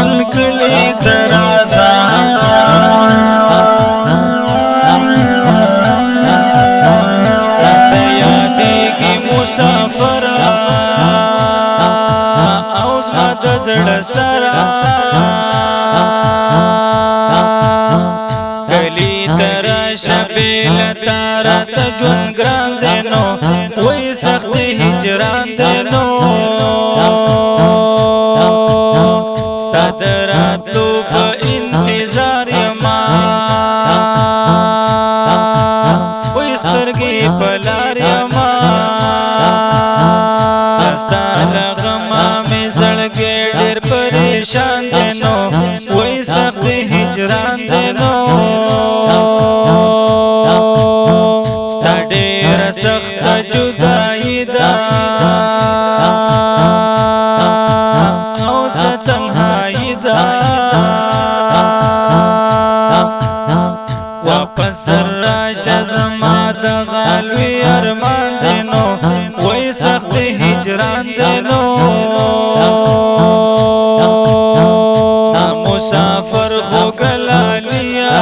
الکلی درازا راته یادېږي مسافر او زما د زړه سره کلی تراشه بېله تا راته ژوند ګران دی نو وایي سخت هجران دی نو ستا د راتلو په انتظار یما وایي سترګې په لار یما ستا له غمه مې زړګی ډېر پریشان دی نو وایي سخت هجران دی نو ستا ډېره سخته جدایي ده او زه تنهایي ده واپس راشه زما د غالوي ارمان دی نو وایي سخت هجران دی نو زما مسافر خو ګلالیا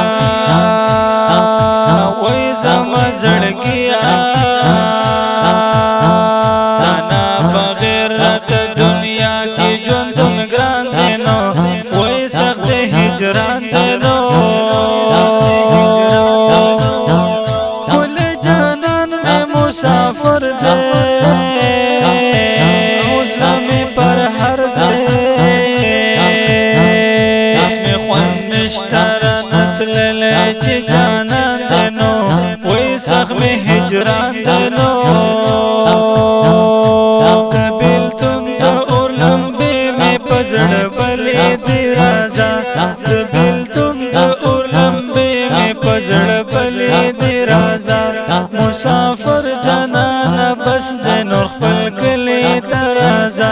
وایي زما زړګیا ستا نه بغیر راته دنیا کې ژوندون ګران دی نو وایي سخت هجران دی نو کل جانان میں مسافر دے حوصلہ میں پر ہر دے اس میں خوند نشتر نتللے چی جانان دے نو وی سخم ہجران دے نو قبلتم دا اور لمبے میں پزڑ بلی دی رازا قبلتم دا اور لمبے میں پزڑ بلی دی رازا مسافر جانانا بس دے نور خپل کلی ترازا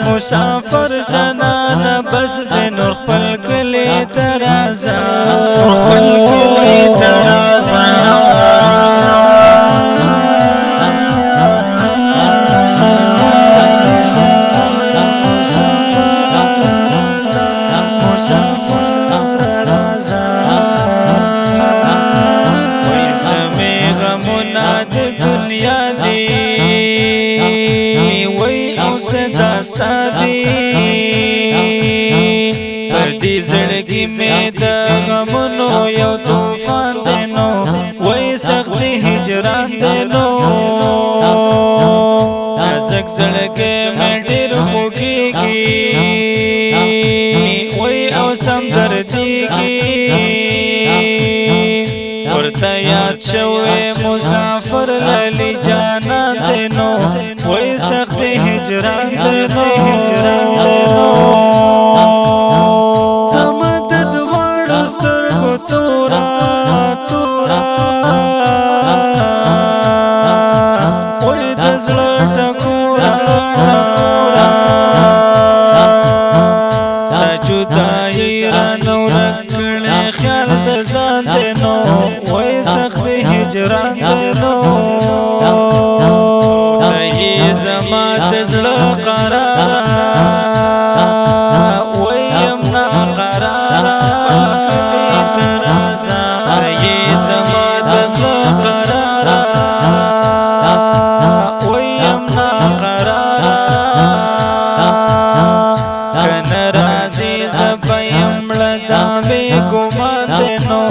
مسافر جانانا بس دے نور خپل کلی ترازا خپل کلی ترازا داستا دی پدی زړګي مې د غمونو یو طوفان دی نو وایي سخت هجران دی نو نازک زړګی مې ډېر خوږېږي وایي او سم دردېږي ورته یاد شوی مسافر للی جانان دی نو وایي سخت هجران دی نو زما د دواړو سترګو تورا تورا وایي د زړه ټکوره ستا جدایي رانه ورک کړې خیال د ځان دی نو وایي سخت هجران دی نو ته یې زما د زړه قراره وایي یم ناقراره ته یې زما د زړه قراره وایي یم ناقراره که نه راځې زه به یم مړه دا مې ګمان دی نو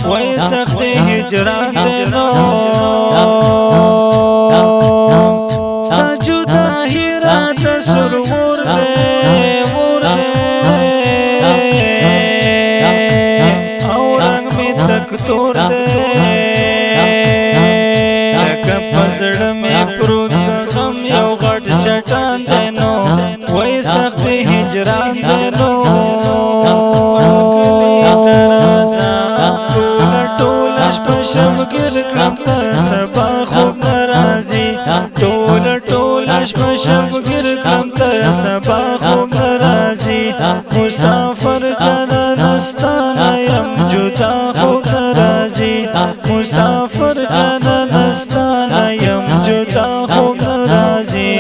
وایي سخت هجران دی نو ستا جدایي راته سرور دی ور دی او رنګ مې تک تور دی لکه په زړه مې پروت غم یو غټ چټان دی نو وایي سخت هجران دی نو ټوله شپه شبګیر کړم تر سبا خوب نه راځي ټوله شپه شبګیر کړم تر سبا خوب نه راځي مسافر جانانه ستا نه یم جدا خوب نه راځي مسافر جانانه ستا نه یم جدا خوب نه راځي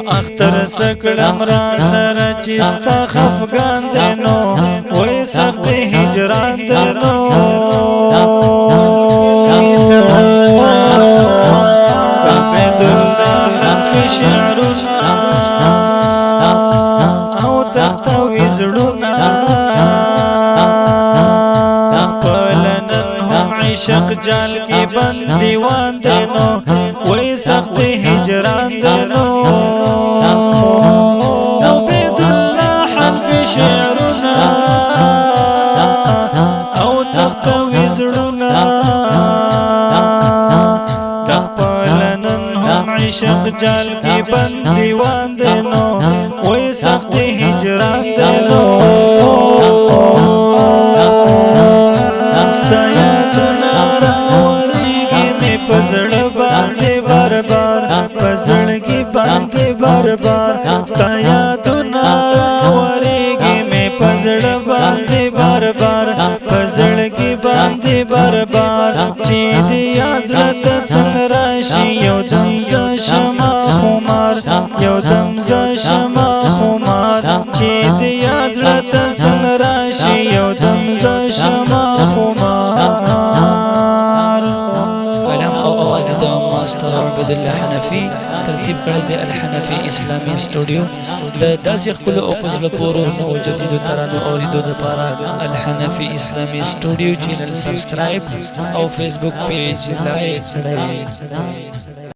اختر سکړم را سره چې ستا خفګان دی نو وای سخت هجران دی نو عبد الله حنفي شعرنا او تختوي زړونه عشق جال کی بند دیوان دینو وی سخت ہجران دینو عبد الله حنفي شعرنا او تختوي زړونه تخپلنن هم عشق جال کی بند دیوان دینو وی سخت ہجران دینو پزړ باندې بار بار پزړګي باندې بار بار ستا یادونه راورېږي مې پزړ باندې بار بار پزړګي باندې بار بار چې دې یاد زړه ته څنګه راشي یو دم زه شمه خمار یو دم زه شمه خمار چې دې یاد زړه ته څنګه راشي یو دم زه شمه خمار ماستر عبد الله حنفي ترتیب کړی دی الحنفي اسلامي سټوډیو د داسې خپل او پزړه پورو نو جدید ترانو اوریدو لپاره الحنفي اسلامي سټوډیو چینل سبسکرایب او فیسبوک پیج لایک کړئ